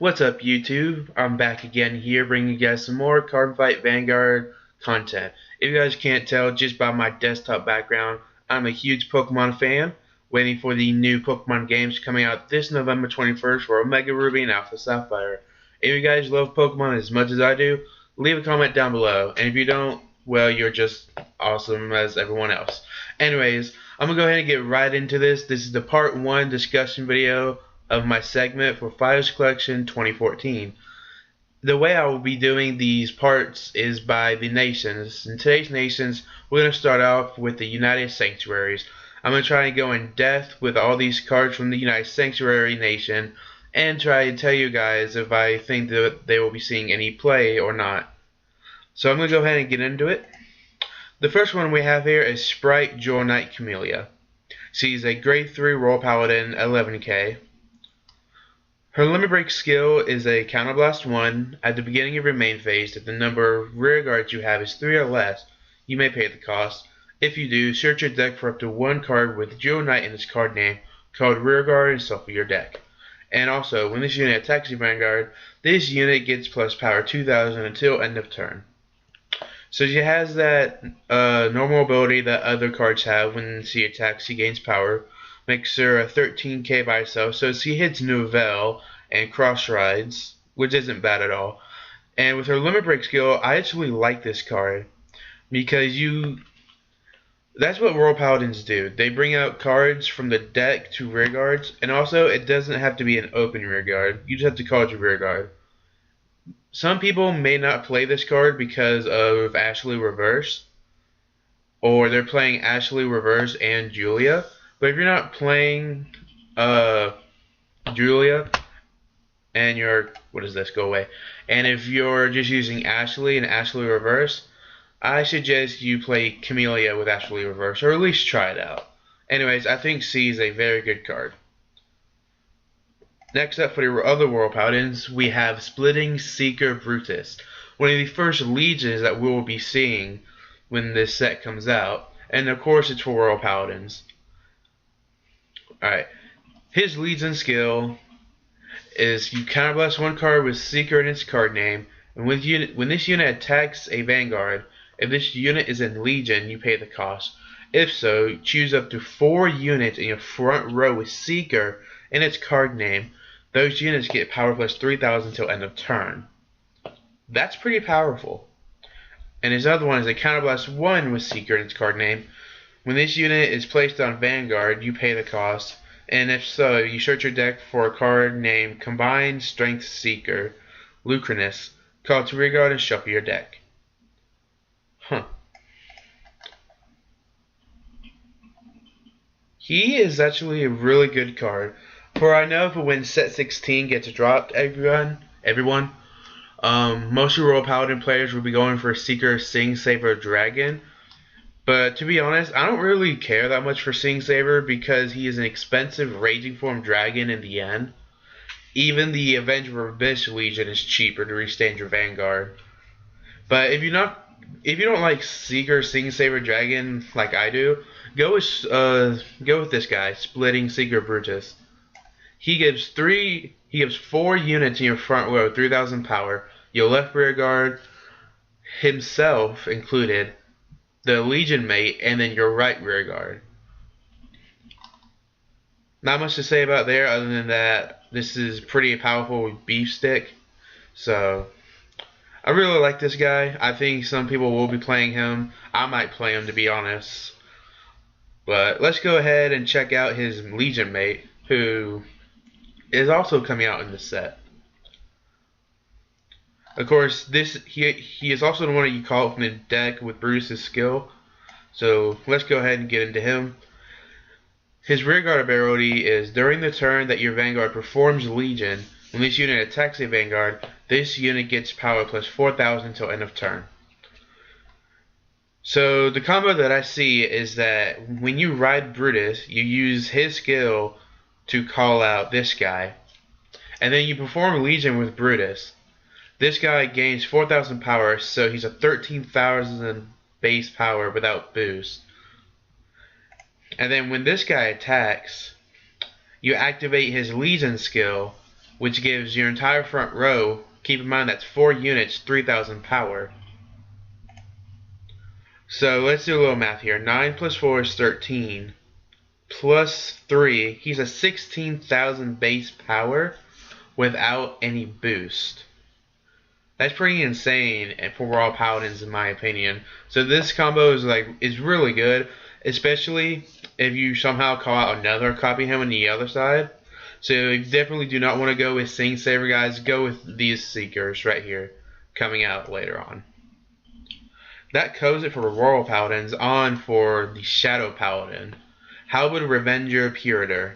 What's up, YouTube? I'm back again here bringing you guys some more Cardfight Vanguard content. If you guys can't tell just by my desktop background, I'm a huge Pokemon fan, waiting for the new Pokemon games coming out this November 21st for Omega Ruby and Alpha Sapphire. If you guys love Pokemon as much as I do, leave a comment down below, and if you don't, well, you're just awesome as everyone else. Anyways, I'm going to go ahead and get right into this. This is the part 1 discussion video of my segment for Fighters Collection 2014. The way I will be doing these parts is by the nations. In today's nations, we're going to start off with the United Sanctuaries. I'm going to try and go in depth with all these cards from the United Sanctuary nation and try to tell you guys if I think that they will be seeing any play or not. So I'm going to go ahead and get into it. The first one we have here is Sprite Jewel Knight Camellia. She's a grade 3 Royal Paladin 11k. Her Limit Break skill is a Counterblast 1. At the beginning of your main phase, if the number of rear guards you have is 3 or less, you may pay the cost. If you do, search your deck for up to 1 card with Jewel Knight in its card name, called Rear Guard, and shuffle your deck. And also, when this unit attacks your Vanguard, this unit gets plus power 2000 until end of turn. So she has that normal ability that other cards have. When she attacks, she gains power. Makes her a 13k by herself, so she hits Nouvelle and Cross Rides, which isn't bad at all. And with her Limit Break skill, I actually like this card because that's what Royal Paladins do. They bring out cards from the deck to rear guards, and also it doesn't have to be an open rear guard. You just have to call it your rear guard. Some people may not play this card because of Ashley Reverse, or they're playing Ashley Reverse and Julia. But if you're not playing Julia and you're, what is this, go away, and if you're just using Ashley and Ashley Reverse, I suggest you play Camellia with Ashley Reverse, or at least try it out. Anyways, I think C is a very good card. Next up for the other Royal Paladins, we have Splitting Seeker Brutus, one of the first legions that we will be seeing when this set comes out, and of course it's for Royal Paladins. Alright, his Legion skill is you counterblast 1 card with Seeker in its card name, and when this unit attacks a Vanguard, if this unit is in Legion, you pay the cost. If so, choose up to 4 units in your front row with Seeker in its card name. Those units get power plus 3000 until end of turn. That's pretty powerful. And his other one is a counterblast 1 with Seeker in its card name. When this unit is placed on Vanguard, you pay the cost, and if so, you search your deck for a card named Combined Strength Seeker, Lucrinus, call it to rear guard and shuffle your deck. He is actually a really good card, for I know for when set 16 gets dropped, everyone, most Royal Paladin players will be going for Seeker, Sing Saver, Dragon. But to be honest, I don't really care that much for Sing Saver because he is an expensive Raging Form Dragon in the end. Even the Avenger of Abyss Legion is cheaper to restand your Vanguard. But if you don't like Seeker, Sing Saver, Dragon like I do, go with this guy, Splitting Seeker Brutus. He gives 4 units in your front row, 3000 power, your left rear guard, himself included, the Legion mate, and then your right rear guard. Not much to say about there other than that this is pretty powerful beef stick. So I really like this guy. I think some people will be playing him. I might play him, to be honest. But let's go ahead and check out his Legion mate, who is also coming out in this set. Of course, he is also the one that you call from the deck with Brutus's skill. So let's go ahead and get into him. His rearguard ability is during the turn that your Vanguard performs Legion, when this unit attacks a Vanguard, this unit gets power plus 4000 until end of turn. So the combo that I see is that when you ride Brutus, you use his skill to call out this guy, and then you perform Legion with Brutus. This guy gains 4000 power, so he's a 13,000 base power without boost. And then when this guy attacks, you activate his Legion skill, which gives your entire front row, keep in mind that's 4 units, 3,000 power. So let's do a little math here. 9 plus 4 is 13. Plus 3, he's a 16,000 base power without any boost. That's pretty insane for Raw Paladins in my opinion. So this combo is really good, especially if you somehow call out another copy him on the other side. So you definitely do not want to go with Sing Saver, guys. Go with these Seekers right here, coming out later on. That covers it for Royal Paladins. On for the Shadow Paladin. Halberd Revenger Puritor.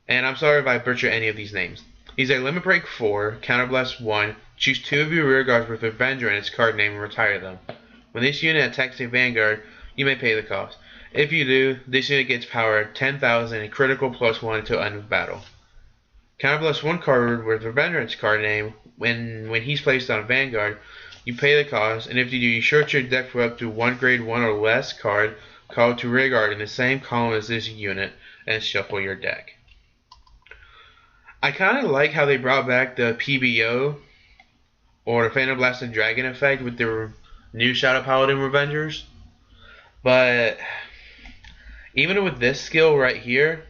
And I'm sorry if I butcher any of these names. He's a Limit Break 4, Counterblast 1, choose 2 of your rear guards with Revenger in its card name and retire them. When this unit attacks a Vanguard, you may pay the cost. If you do, this unit gets power 10,000 and critical +1 until end of battle. Counterblast 1 card with Revenger in its card name, when he's placed on a Vanguard, you pay the cost, and if you do, you search your deck for up to 1 grade 1 or less card called to rear guard in the same column as this unit, and shuffle your deck. I kind of like how they brought back the PBO, or the Phantom Blasted Dragon effect with the new Shadow Paladin Revengers. But even with this skill right here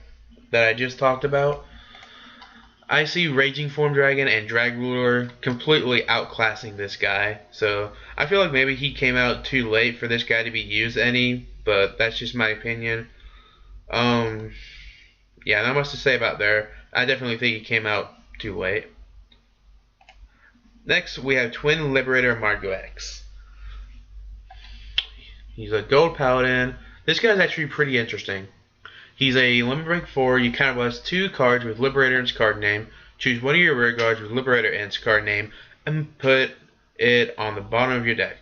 that I just talked about, I see Raging Form Dragon and Drag Ruler completely outclassing this guy. So I feel like maybe he came out too late for this guy to be used any, but that's just my opinion. Yeah, not much to say about there. I definitely think he came out too late. Next, we have Twin Liberator Margo X. He's a Gold Paladin. This guy's actually pretty interesting. He's a Limit Break 4. You counterblast 2 cards with Liberator in its card name. Choose 1 of your rear guards with Liberator in its card name and put it on the bottom of your deck.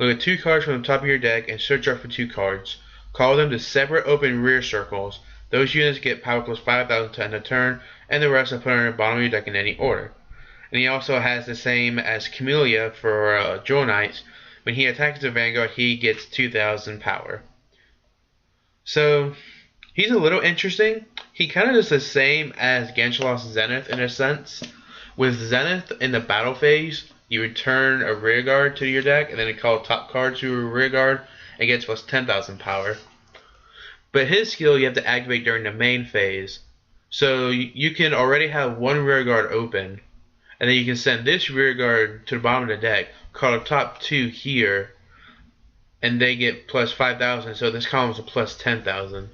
Look at 2 cards from the top of your deck and search out for 2 cards. Call them to separate open rear circles. Those units get power plus 5,000 to end the turn, and the rest are put on the bottom of your deck in any order. And he also has the same as Camellia for Jewel Knights. When he attacks the Vanguard, he gets 2,000 power. So he's a little interesting. He kind of does the same as Ganchalos Zenith in a sense. With Zenith in the battle phase, you return a rear guard to your deck, and then you call top card to a rear guard, and gets plus 10,000 power. But his skill you have to activate during the main phase. So you can already have 1 rear guard open, and then you can send this rear guard to the bottom of the deck, call the top 2 here, and they get plus 5,000, so this column is a plus 10,000.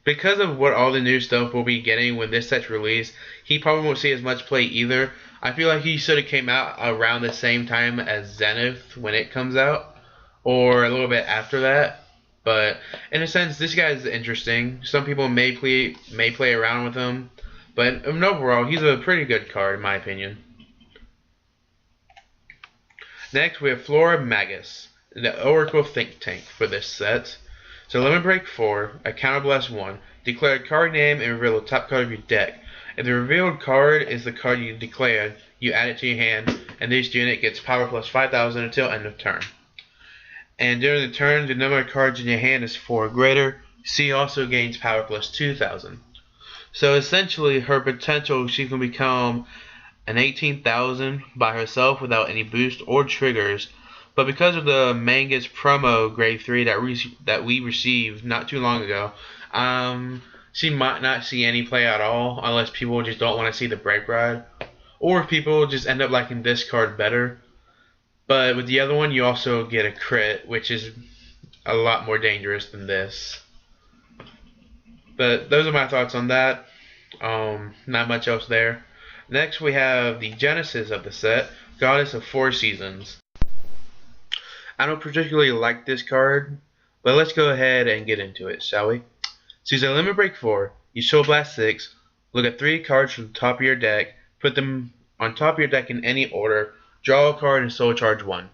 Because of what all the new stuff we'll be getting when this set's released, he probably won't see as much play either. I feel like he should have came out around the same time as Zenith when it comes out, or a little bit after that. But in a sense, this guy is interesting. Some people may play around with him, but overall, he's a pretty good card in my opinion. Next, we have Flora Magus, the Oracle Think Tank for this set. So Limit Break 4, a Counterblast 1, declare a card name and reveal the top card of your deck. If the revealed card is the card you declared, you add it to your hand, and this unit gets power plus 5,000 until end of turn. And during the turn, the number of cards in your hand is 4 or greater. She also gains power plus 2,000. So essentially, her potential, she can become an 18,000 by herself without any boost or triggers. But because of the Mangus promo grade 3 that we received not too long ago, she might not see any play at all unless people just don't want to see the Break Ride, or if people just end up liking this card better. But with the other one, you also get a crit, which is a lot more dangerous than this. But those are my thoughts on that. Not much else there. Next, we have the Genesis of the set, Goddess of 4 Seasons. I don't particularly like this card, but let's go ahead and get into it, shall we? So a Limit Break 4, you Soul Blast 6, look at 3 cards from the top of your deck, put them on top of your deck in any order, draw a card and Soul Charge 1.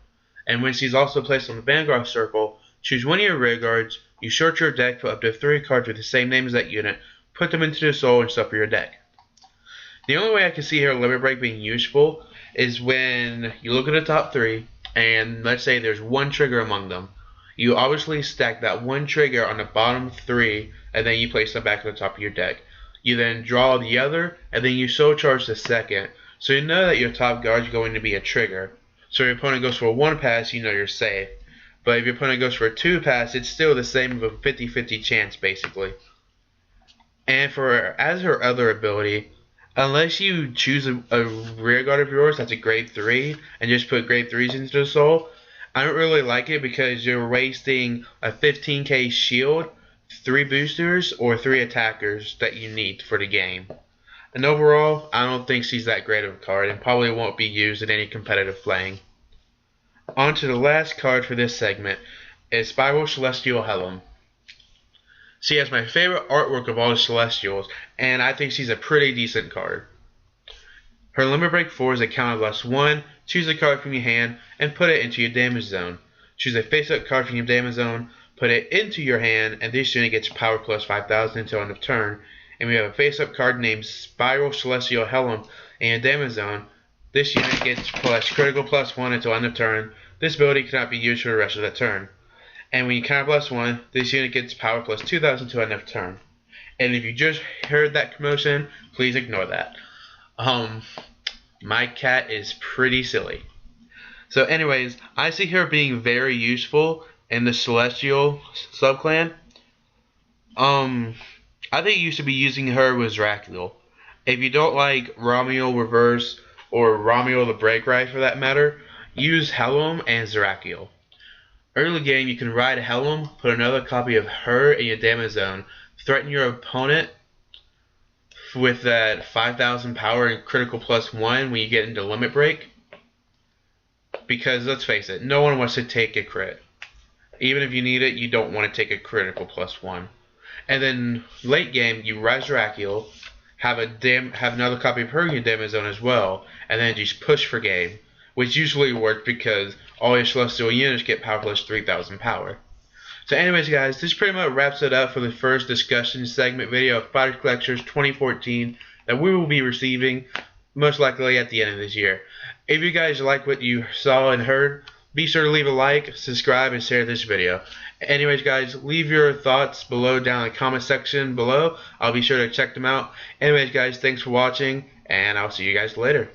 And when she's also placed on the Vanguard circle, choose 1 of your rear guards, you search your deck for up to 3 cards with the same name as that unit, put them into the Soul and shuffle your deck. The only way I can see here Limit Break being useful is when you look at the top 3, and let's say there's 1 trigger among them. You obviously stack that 1 trigger on the bottom 3, and then you place them back at the top of your deck. You then draw the other, and then you soul charge the second. So you know that your top guard is going to be a trigger. So if your opponent goes for a 1 pass, you know you're safe. But if your opponent goes for a 2 pass, it's still the same of a 50-50 chance basically. And as her other ability, unless you choose a rear guard of yours that's a grade 3 and just put grade 3s into the soul, I don't really like it because you're wasting a 15k shield, 3 boosters, or 3 attackers that you need for the game. And overall, I don't think she's that great of a card and probably won't be used in any competitive playing. On to the last card for this segment is Spiral Celestial Helm. She has my favorite artwork of all the Celestials, and I think she's a pretty decent card. Her limit break 4 is a counter +1, choose a card from your hand, and put it into your damage zone. Choose a face-up card from your damage zone, put it into your hand, and this unit gets power plus 5,000 until end of turn. And we have a face-up card named Spiral Celestial Helm in your damage zone. This unit gets critical +1 until end of turn. This ability cannot be used for the rest of the turn. And when you counter +1, this unit gets power plus 2,000 until end of turn. And if you just heard that commotion, please ignore that. My cat is pretty silly. So anyways, I see her being very useful in the Celestial subclan. I think you should be using her with Zerachiel. If you don't like Romiel Reverse or Romiel the Break Ride for that matter, use Helm and Zerachiel. Early game, you can ride Helm, put another copy of her in your damage zone, threaten your opponent with that 5,000 power and critical +1 when you get into limit break. Because let's face it, no one wants to take a crit. Even if you need it, you don't want to take a critical +1. And then late game, you ride Zerachiel, have another copy of her in your damage zone as well, and then just push for game, which usually works because all your Celestial units get power plus 3,000 power. So anyways guys, this pretty much wraps it up for the first discussion segment video of Fighter Collectors 2014 that we will be receiving most likely at the end of this year. If you guys like what you saw and heard, be sure to leave a like, subscribe, and share this video. Anyways guys, leave your thoughts below down in the comment section below. I'll be sure to check them out. Anyways guys, thanks for watching, and I'll see you guys later.